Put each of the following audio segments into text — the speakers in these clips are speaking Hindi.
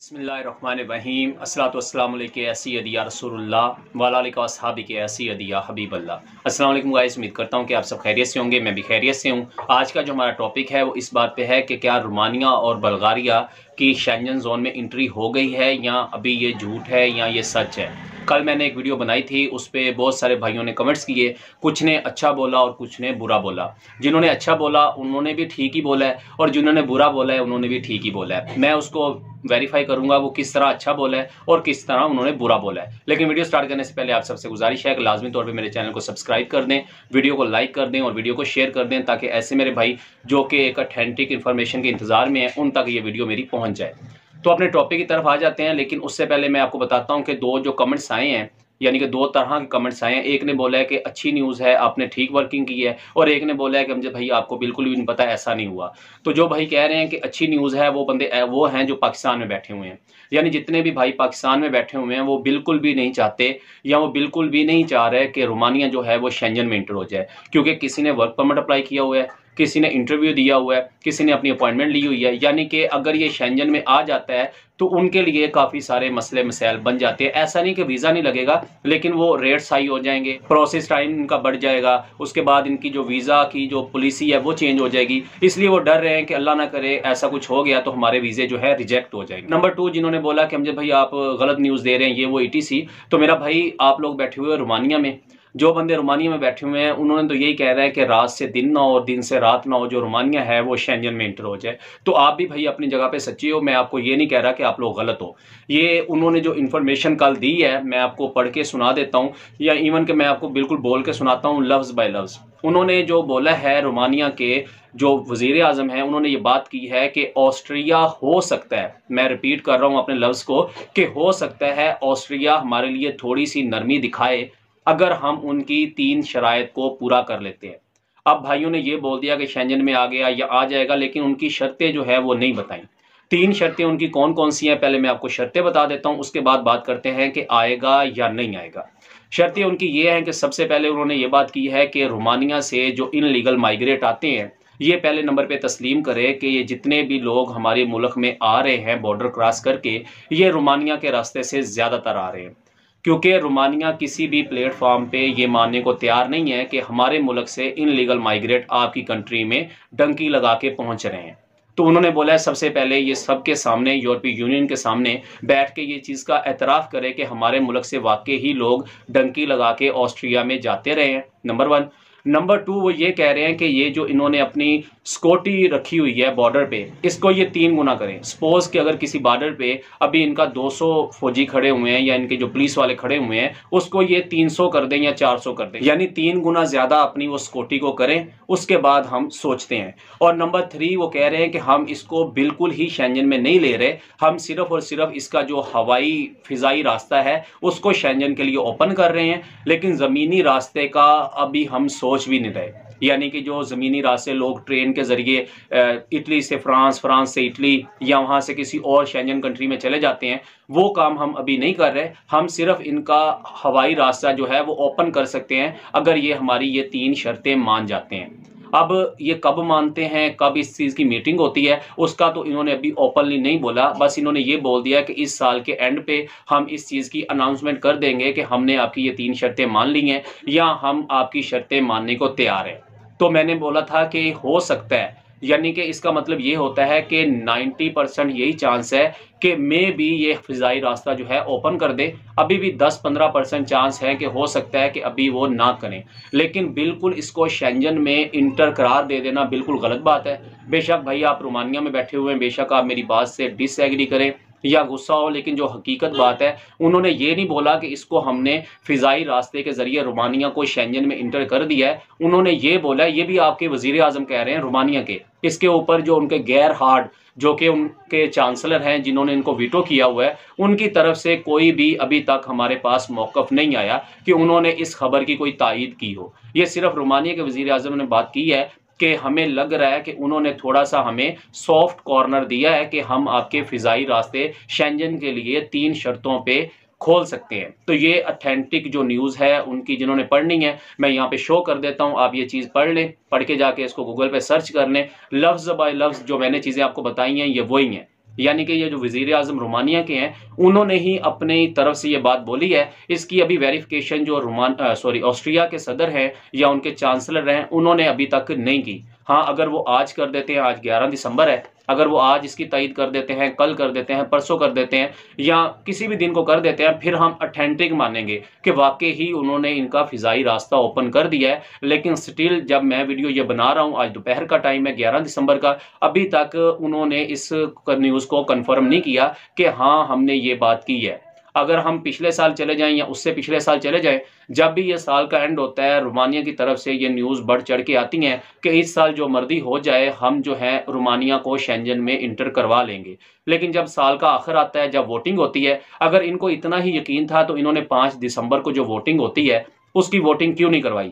बिस्मिल्लाहिर्रहमानिर्रहीम अस्सलातु वस्सलामु अलैका या सय्यदी या रसूलुल्लाह व अला आलिका व अस्हाबिका या सय्यदी या हबीबल्लाह। अस्सलाम वालेकुम गाइस, उम्मीद करता हूँ कि आप सब खैरियत से होंगे। मैं भी खैरियत से हूँ। आज का जो हमारा टॉपिक है वो इस बात पे है कि क्या रोमानिया और बल्गारिया की शेंजन जोन में एंट्री हो गई है या अभी ये झूठ है या ये सच है। कल मैंने एक वीडियो बनाई थी, उस पर बहुत सारे भाइयों ने कमेंट्स किए। कुछ ने अच्छा बोला और कुछ ने बुरा बोला। जिन्होंने अच्छा बोला उन्होंने भी ठीक ही बोला है और जिन्होंने बुरा बोला है उन्होंने भी ठीक ही बोला है। मैं उसको वेरीफाई करूंगा वो किस तरह अच्छा बोला है और किस तरह उन्होंने बुरा बोला है। लेकिन वीडियो स्टार्ट करने से पहले आप सबसे गुजारिश है कि लाजमी तौर पे मेरे चैनल को सब्सक्राइब कर दें, वीडियो को लाइक कर दें और वीडियो को शेयर कर दें, ताकि ऐसे मेरे भाई जो कि एक ऑथेंटिक इन्फॉर्मेशन के इंतजार में है उन तक ये वीडियो मेरी पहुंच जाए। तो अपने टॉपिक की तरफ आ जाते हैं। लेकिन उससे पहले मैं आपको बताता हूं कि दो जो कमेंट्स आए हैं, यानी कि दो तरह के कमेंट्स आए हैं। एक ने बोला है कि अच्छी न्यूज़ है, आपने ठीक वर्किंग की है, और एक ने बोला है कि मुझे भाई आपको बिल्कुल भी नहीं पता, ऐसा नहीं हुआ। तो जो भाई कह रहे हैं कि अच्छी न्यूज़ है वो बंदे वो हैं जो पाकिस्तान में बैठे हुए हैं। यानी जितने भी भाई पाकिस्तान में बैठे हुए हैं वो बिल्कुल भी नहीं चाहते या वो बिल्कुल भी नहीं चाह रहे कि रोमानिया जो है वो शेंजन में इंटर हो जाए, क्योंकि किसी ने वर्क परमिट अप्लाई किया हुआ है, किसी ने इंटरव्यू दिया हुआ है, किसी ने अपनी अपॉइंटमेंट ली हुई है। यानी कि अगर ये शेंजन में आ जाता है तो उनके लिए काफ़ी सारे मसले मसाइल बन जाते हैं। ऐसा नहीं कि वीज़ा नहीं लगेगा, लेकिन वो रेट्स हाई हो जाएंगे, प्रोसेस टाइम इनका बढ़ जाएगा, उसके बाद इनकी जो वीज़ा की जो पॉलिसी है वो चेंज हो जाएगी। इसलिए वो डर रहे हैं कि अल्लाह ना करे ऐसा कुछ हो गया तो हमारे वीज़े जो है रिजेक्ट हो जाएंगे। नंबर 2, जिन्होंने बोला कि मुझे भाई आप गलत न्यूज़ दे रहे हैं ये वो ETC, तो मेरा भाई आप लोग बैठे हुए रोमानिया में, जो बंदे रोमानिया में बैठे हुए हैं उन्होंने तो यही कह रहा है कि रात से दिन ना हो और दिन से रात ना हो, जो रोमानिया है वो शेंजन में इंटर हो जाए। तो आप भी भाई अपनी जगह पे सच्ची हो, मैं आपको ये नहीं कह रहा कि आप लोग गलत हो। ये उन्होंने जो इन्फॉर्मेशन कल दी है मैं आपको पढ़ के सुना देता हूँ, या इवन कि मैं आपको बिल्कुल बोल के सुनाता हूँ लफ्ज़ बाय लफ्ज़। उन्होंने जो बोला है रोमानिया के जो वज़ीर आज़म हैं, उन्होंने ये बात की है कि ऑस्ट्रिया हो सकता है, मैं रिपीट कर रहा हूँ अपने लफ्ज़ को, कि हो सकता है ऑस्ट्रिया हमारे लिए थोड़ी सी नरमी दिखाए अगर हम उनकी 3 शराइत को पूरा कर लेते हैं। अब भाइयों ने ये बोल दिया कि शेंजन में आ गया या आ जाएगा, लेकिन उनकी शर्तें जो है वो नहीं बताई। 3 शर्तें उनकी कौन कौन सी हैं, पहले मैं आपको शर्तें बता देता हूं, उसके बाद बात करते हैं कि आएगा या नहीं आएगा। शर्तें उनकी ये हैं कि सबसे पहले उन्होंने ये बात की है कि रोमानिया से जो इनलीगल माइग्रेट आते हैं ये पहले नंबर पे तस्लीम करे कि ये जितने भी लोग हमारे मुल्क में आ रहे हैं बॉर्डर क्रॉस करके, ये रोमानिया के रास्ते से ज़्यादातर आ रहे हैं, क्योंकि रोमानिया किसी भी प्लेटफॉर्म पे ये मानने को तैयार नहीं है कि हमारे मुल्क से इनलीगल माइग्रेट आपकी कंट्री में डंकी लगा के पहुंच रहे हैं। तो उन्होंने बोला है सबसे पहले ये सबके सामने, यूरोपीय यूनियन के सामने बैठ के ये चीज़ का एतराफ़ करे कि हमारे मुल्क से वाकई ही लोग डंकी लगा के ऑस्ट्रिया में जाते रहे हैं, नंबर 1। नंबर 2, वो ये कह रहे हैं कि ये जो इन्होंने अपनी सिक्योरिटी रखी हुई है बॉर्डर पे, इसको ये 3 गुना करें। सपोज कि अगर किसी बॉर्डर पे अभी इनका 200 फौजी खड़े हुए हैं या इनके जो पुलिस वाले खड़े हुए हैं, उसको ये 300 कर दें या 400 कर दें, यानी 3 गुना ज़्यादा अपनी वो सिक्योरिटी को करें, उसके बाद हम सोचते हैं। और नंबर 3, वो कह रहे हैं कि हम इसको बिल्कुल ही शेंजन में नहीं ले रहे, हम सिर्फ और सिर्फ इसका जो हवाई फ़िज़ाई रास्ता है उसको शेंजन के लिए ओपन कर रहे हैं, लेकिन ज़मीनी रास्ते का अभी हम सोच भी नहीं रहे। यानी कि जो ज़मीनी रास्ते लोग ट्रेन के ज़रिए इटली से फ्रांस, फ्रांस से इटली या वहाँ से किसी और शेंजन कंट्री में चले जाते हैं, वो काम हम अभी नहीं कर रहे। हम सिर्फ इनका हवाई रास्ता जो है वो ओपन कर सकते हैं अगर ये हमारी ये 3 शर्तें मान जाते हैं। अब ये कब मानते हैं, कब इस चीज़ की मीटिंग होती है, उसका तो इन्होंने अभी ओपनली नहीं बोला। बस इन्होंने ये बोल दिया कि इस साल के एंड पे हम इस चीज़ की अनाउंसमेंट कर देंगे कि हमने आपकी ये 3 शर्तें मान ली हैं या हम आपकी शर्तें मानने को तैयार हैं। तो मैंने बोला था कि हो सकता है, यानी कि इसका मतलब ये होता है कि 90% यही चांस है कि मे भी ये फ़िज़ाई रास्ता जो है ओपन कर दे। अभी भी 10-15% चांस है कि हो सकता है कि अभी वो ना करें, लेकिन बिल्कुल इसको शेंजन में इंटर करार दे देना बिल्कुल गलत बात है। बेशक भाई आप रोमानिया में बैठे हुए हैं, बेशक आप मेरी बात से डिसएग्री करें या गुस्सा हो, लेकिन जो हकीकत बात है, उन्होंने ये नहीं बोला कि इसको हमने फ़िज़ाई रास्ते के ज़रिए रोमानिया को शेंजन में इंटर कर दिया है। उन्होंने ये बोला, ये भी आपके वज़ीर आज़म कह रहे हैं रोमानिया के, इसके ऊपर जो उनके गैर हार्ड जो कि उनके चांसलर हैं जिन्होंने इनको वीटो किया हुआ है, उनकी तरफ से कोई भी अभी तक हमारे पास मौक़िफ़ नहीं आया कि उन्होंने इस खबर की कोई तायीद की हो। ये सिर्फ रोमानिया के वज़ीर आज़म ने बात की है कि हमें लग रहा है कि उन्होंने थोड़ा सा हमें सॉफ्ट कॉर्नर दिया है कि हम आपके फ़िज़ाई रास्ते शेंजन के लिए 3 शर्तों पे खोल सकते हैं। तो ये ऑथेंटिक जो न्यूज़ है उनकी, जिन्होंने पढ़नी है मैं यहाँ पे शो कर देता हूँ, आप ये चीज़ पढ़ लें, पढ़ के जाके इसको गूगल पे सर्च कर लें। लफ्ज़ बाय लफ्ज़ जो मैंने चीज़ें आपको बताई हैं ये वही हैं। यानी कि ये जो वजीर आजम रोमानिया के हैं उन्होंने ही अपनी तरफ से ये बात बोली है। इसकी अभी वेरिफिकेशन जो ऑस्ट्रिया के सदर हैं या उनके चांसलर हैं उन्होंने अभी तक नहीं की। हाँ, अगर वो आज कर देते हैं, आज 11 दिसंबर है, अगर वो आज इसकी तईद कर देते हैं, कल कर देते हैं, परसों कर देते हैं या किसी भी दिन को कर देते हैं, फिर हम ऑथेंटिक मानेंगे कि वाकई ही उन्होंने इनका फिजाई रास्ता ओपन कर दिया है। लेकिन स्टिल जब मैं वीडियो ये बना रहा हूँ, आज दोपहर का टाइम है 11 दिसंबर का, अभी तक उन्होंने इस न्यूज़ को कन्फर्म नहीं किया कि हाँ हमने ये बात की है। अगर हम पिछले साल चले जाएं या उससे पिछले साल चले जाएं, जब भी ये साल का एंड होता है रोमानिया की तरफ से ये न्यूज़ बढ़ चढ़ के आती हैं कि इस साल जो मर्जी हो जाए हम जो है रोमानिया को शेंजन में इंटर करवा लेंगे। लेकिन जब साल का आखिर आता है, जब वोटिंग होती है, अगर इनको इतना ही यकीन था तो इन्होंने 5 दिसंबर को जो वोटिंग होती है उसकी वोटिंग क्यों नहीं करवाई?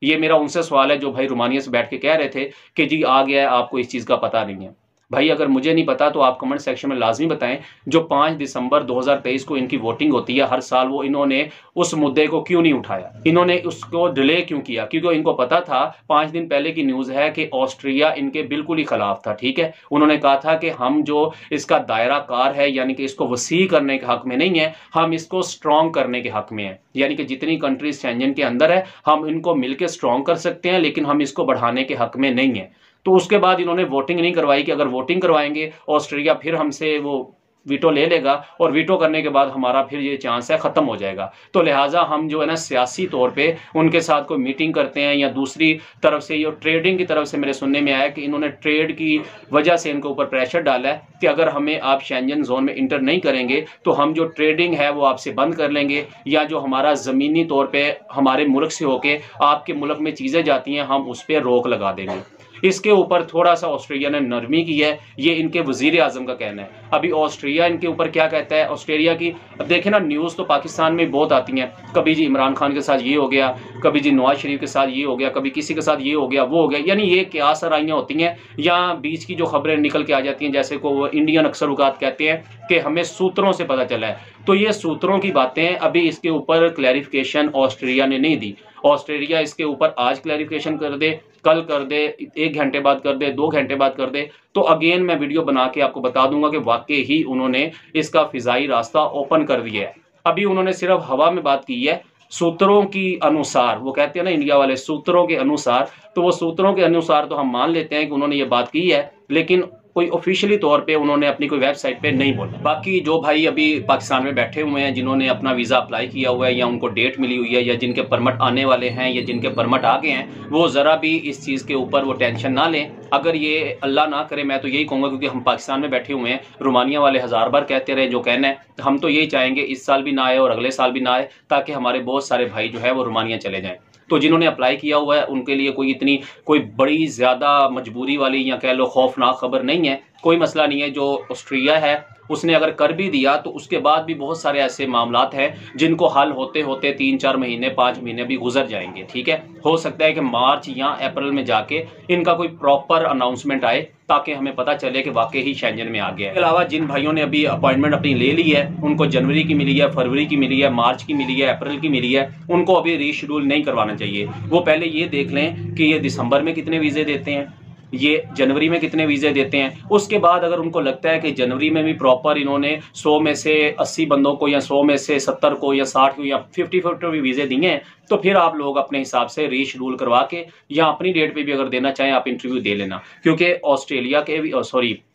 ये मेरा उनसे सवाल है जो भाई रोमानिया से बैठ के कह रहे थे कि जी आ गया है, आपको इस चीज़ का पता नहीं है। भाई अगर मुझे नहीं पता तो आप कमेंट सेक्शन में लाजमी बताएं, जो 5 दिसंबर 2023 को इनकी वोटिंग होती है हर साल, वो इन्होंने उस मुद्दे को क्यों नहीं उठाया, इन्होंने उसको डिले क्यों किया? क्योंकि इनको पता था, 5 दिन पहले की न्यूज़ है कि ऑस्ट्रिया इनके बिल्कुल ही खिलाफ था। ठीक है, उन्होंने कहा था कि हम जो इसका दायरा कार है यानी कि इसको वसी करने के हक में नहीं है, हम इसको स्ट्रॉन्ग करने के हक में है। यानी कि जितनी कंट्रीज शेंजन के अंदर है हम इनको मिलकर स्ट्रॉन्ग कर सकते हैं, लेकिन हम इसको बढ़ाने के हक में नहीं है। तो उसके बाद इन्होंने वोटिंग नहीं करवाई कि अगर वोटिंग करवाएंगे ऑस्ट्रेलिया फिर हमसे वो वीटो ले लेगा और वीटो करने के बाद हमारा फिर ये चांस है ख़त्म हो जाएगा। तो लिहाजा हम जो है ना सियासी तौर पे उनके साथ कोई मीटिंग करते हैं, या दूसरी तरफ से ये ट्रेडिंग की तरफ से मेरे सुनने में आया कि इन्होंने ट्रेड की वजह से इनके ऊपर प्रेशर डाला है कि अगर हमें आप शेंजन जोन में इंटर नहीं करेंगे तो हम जो ट्रेडिंग है वो आपसे बंद कर लेंगे, या जो हमारा ज़मीनी तौर पर हमारे मुल्क से होके आपके मुल्क में चीज़ें जाती हैं हम उस पर रोक लगा देंगे। इसके ऊपर थोड़ा सा ऑस्ट्रेलिया ने नरमी की है, ये इनके वजीर आजम का कहना है। अभी ऑस्ट्रेलिया इनके ऊपर क्या कहता है ऑस्ट्रेलिया की, अब देखें ना न्यूज़ तो पाकिस्तान में बहुत आती हैं, कभी जी इमरान खान के साथ ये हो गया, कभी जी नवाज शरीफ के साथ ये हो गया, कभी किसी के साथ ये हो गया वो हो गया, यानी ये क्या सराइयाँ होती हैं या बीच की जो खबरें निकल के आ जाती हैं, जैसे को इंडियन अक्सर औकात कहते हैं कि हमें सूत्रों से पता चला है। तो ये सूत्रों की बातें, अभी इसके ऊपर क्लैरिफिकेशन ऑस्ट्रेलिया ने नहीं दी। ऑस्ट्रेलिया इसके ऊपर आज क्लैरिफिकेशन कर दे, कल कर दे, 1 घंटे बाद कर दे, 2 घंटे बाद कर दे, तो अगेन मैं वीडियो बना के आपको बता दूंगा कि वाकई ही उन्होंने इसका फिजाई रास्ता ओपन कर दिया है। अभी उन्होंने सिर्फ हवा में बात की है, सूत्रों की अनुसार, वो कहते हैं ना इंडिया वाले सूत्रों के अनुसार, तो वो सूत्रों के अनुसार तो हम मान लेते हैं कि उन्होंने ये बात की है, लेकिन कोई ऑफिशियली तौर पे उन्होंने अपनी कोई वेबसाइट पे नहीं बोला। बाकी जो भाई अभी पाकिस्तान में बैठे हुए हैं, जिन्होंने अपना वीज़ा अप्लाई किया हुआ है या उनको डेट मिली हुई है या जिनके परमिट आने वाले हैं या जिनके परमिट आ गए हैं, वो ज़रा भी इस चीज़ के ऊपर वो टेंशन ना लें। अगर ये अल्लाह ना करे, मैं तो यही कहूँगा, क्योंकि हम पाकिस्तान में बैठे हुए हैं, रोमानिया वाले 1000 बार कहते रहे जो कहना है, हम तो यही चाहेंगे इस साल भी ना आए और अगले साल भी ना आए, ताकि हमारे बहुत सारे भाई जो है वो रोमानिया चले जाएँ। तो जिन्होंने अप्लाई किया हुआ है उनके लिए कोई बड़ी ज़्यादा मजबूरी वाली या कह लो खौफनाक खबर नहीं है, कोई मसला नहीं है। जो ऑस्ट्रेलिया है उसने अगर कर भी दिया तो उसके बाद भी बहुत सारे ऐसे मामलात हैं जिनको हल होते होते 3-4 महीने 5 महीने भी गुजर जाएंगे। ठीक है, हो सकता है कि मार्च या अप्रैल में जाके इनका कोई प्रॉपर अनाउंसमेंट आए ताकि हमें पता चले कि वाकई ही शेंजन में आ गया है। इसके अलावा जिन भाइयों ने अभी अपॉइंटमेंट अपनी ले ली है, उनको जनवरी की मिली है, फरवरी की मिली है, मार्च की मिली है, अप्रैल की मिली है, उनको अभी रीशेड्यूल नहीं करवाना चाहिए। वो पहले ये देख लें कि ये दिसंबर में कितने वीज़े देते हैं, ये जनवरी में कितने वीज़े देते हैं। उसके बाद अगर उनको लगता है कि जनवरी में भी प्रॉपर इन्होंने 100 में से 80 बंदों को या 100 में से 70 को या 60 को या 50-50 भी वीज़े दिए हैं, तो फिर आप लोग अपने हिसाब से रीशेड्यूल करवा के या अपनी डेट पे भी अगर देना चाहें आप इंटरव्यू दे लेना, क्योंकि ऑस्ट्रेलिया के भी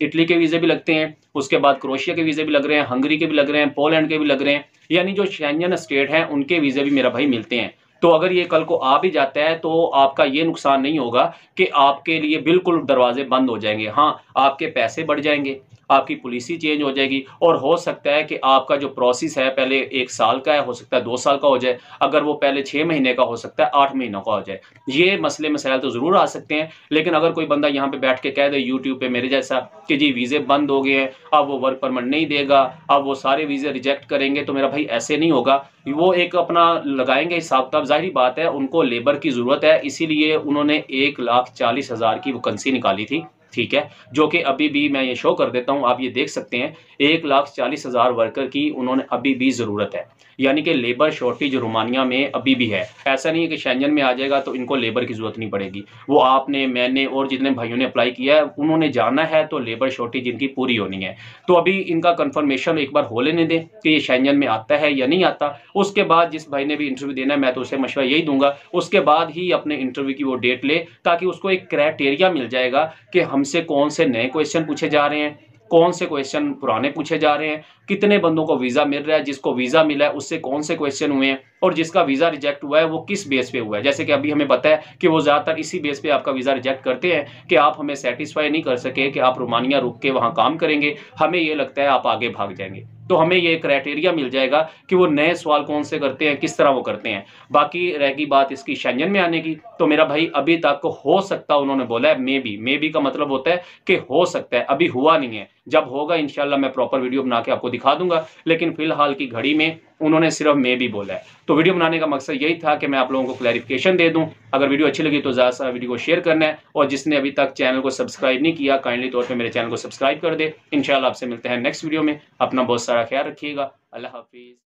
इटली के वीज़े भी लगते हैं, उसके बाद क्रोएशिया के वीज़े भी लग रहे हैं, हंगरी के भी लग रहे हैं, पोलैंड के भी लग रहे हैं, यानी जो शेंजन स्टेट हैं उनके वीज़े भी मेरा भाई मिलते हैं। तो अगर ये कल को आ भी जाता है तो आपका ये नुकसान नहीं होगा कि आपके लिए बिल्कुल दरवाजे बंद हो जाएंगे। हाँ, आपके पैसे बढ़ जाएंगे, आपकी पॉलिसी चेंज हो जाएगी, और हो सकता है कि आपका जो प्रोसेस है पहले 1 साल का है, हो सकता है 2 साल का हो जाए, अगर वो पहले 6 महीने का हो सकता है 8 महीनों का हो जाए। ये मसले मसाइल तो ज़रूर आ सकते हैं, लेकिन अगर कोई बंदा यहाँ पे बैठ के कह दे यूट्यूब पे मेरे जैसा कि जी वीज़े बंद हो गए हैं, अब वो वर्क परमिट नहीं देगा, अब वो सारे वीज़े रिजेक्ट करेंगे, तो मेरा भाई ऐसे नहीं होगा। वो एक अपना लगाएंगे हिसाब किताब, जाहिर बात है उनको लेबर की ज़रूरत है, इसीलिए उन्होंने 1,40,000 की वैकेंसी निकाली थी ठीक है, जो कि अभी भी मैं ये शो कर देता हूँ, आप ये देख सकते हैं 1,40,000 वर्कर की उन्होंने अभी भी ज़रूरत है। यानी कि लेबर शॉर्टेज रोमानिया में अभी भी है। ऐसा नहीं है कि शेंजन में आ जाएगा तो इनको लेबर की ज़रूरत नहीं पड़ेगी। वो आपने, मैंने और जितने भाइयों ने अप्लाई किया है, उन्होंने जाना है तो लेबर शॉर्टेज इनकी पूरी होनी है। तो अभी इनका कन्फर्मेशन एक बार हो लेने दें कि ये शेंजन में आता है या नहीं आता। उसके बाद जिस भाई ने भी इंटरव्यू देना है, मैं तो उसे मशवरा यही दूंगा, उसके बाद ही अपने इंटरव्यू की वो डेट ले, ताकि उसको एक क्राइटेरिया मिल जाएगा कि हमसे कौन से नए क्वेश्चन पूछे जा रहे हैं, कौन से क्वेश्चन पुराने पूछे जा रहे हैं, कितने बंदों को वीजा मिल रहा है, जिसको वीजा मिला है उससे कौन से क्वेश्चन हुए हैं, और जिसका वीजा रिजेक्ट हुआ है वो किस बेस पे हुआ है। जैसे कि अभी हमें पता है कि वो ज्यादातर इसी बेस पे आपका वीजा रिजेक्ट करते हैं कि आप हमें सेटिस्फाई नहीं कर सके कि आप रोमानिया रुक के वहां काम करेंगे, हमें ये लगता है आप आगे भाग जाएंगे। तो हमें ये क्राइटेरिया मिल जाएगा कि वो नए सवाल कौन से करते हैं, किस तरह वो करते हैं। बाकी रहेगी बात इसकी शेंजन में आने की, तो मेरा भाई अभी तक हो सकता, उन्होंने बोला है मे बी का मतलब होता है कि हो सकता है, अभी हुआ नहीं है। जब होगा इंशाल्लाह मैं प्रॉपर वीडियो बना के आपको दिखा दूंगा, लेकिन फिलहाल की घड़ी में उन्होंने सिर्फ मे भी बोला है। तो वीडियो बनाने का मकसद यही था कि मैं आप लोगों को क्लैरिफिकेशन दे दूं। अगर वीडियो अच्छी लगी तो ज़्यादा से वीडियो को शेयर करना है, और जिसने अभी तक चैनल को सब्सक्राइब नहीं किया काइंडली तौर पर मेरे चैनल को सब्सक्राइब कर दे। इंशाल्लाह आपसे मिलते हैं नेक्स्ट वीडियो में। अपना बहुत सारा ख्याल रखिएगा। अल्लाह हाफिज़।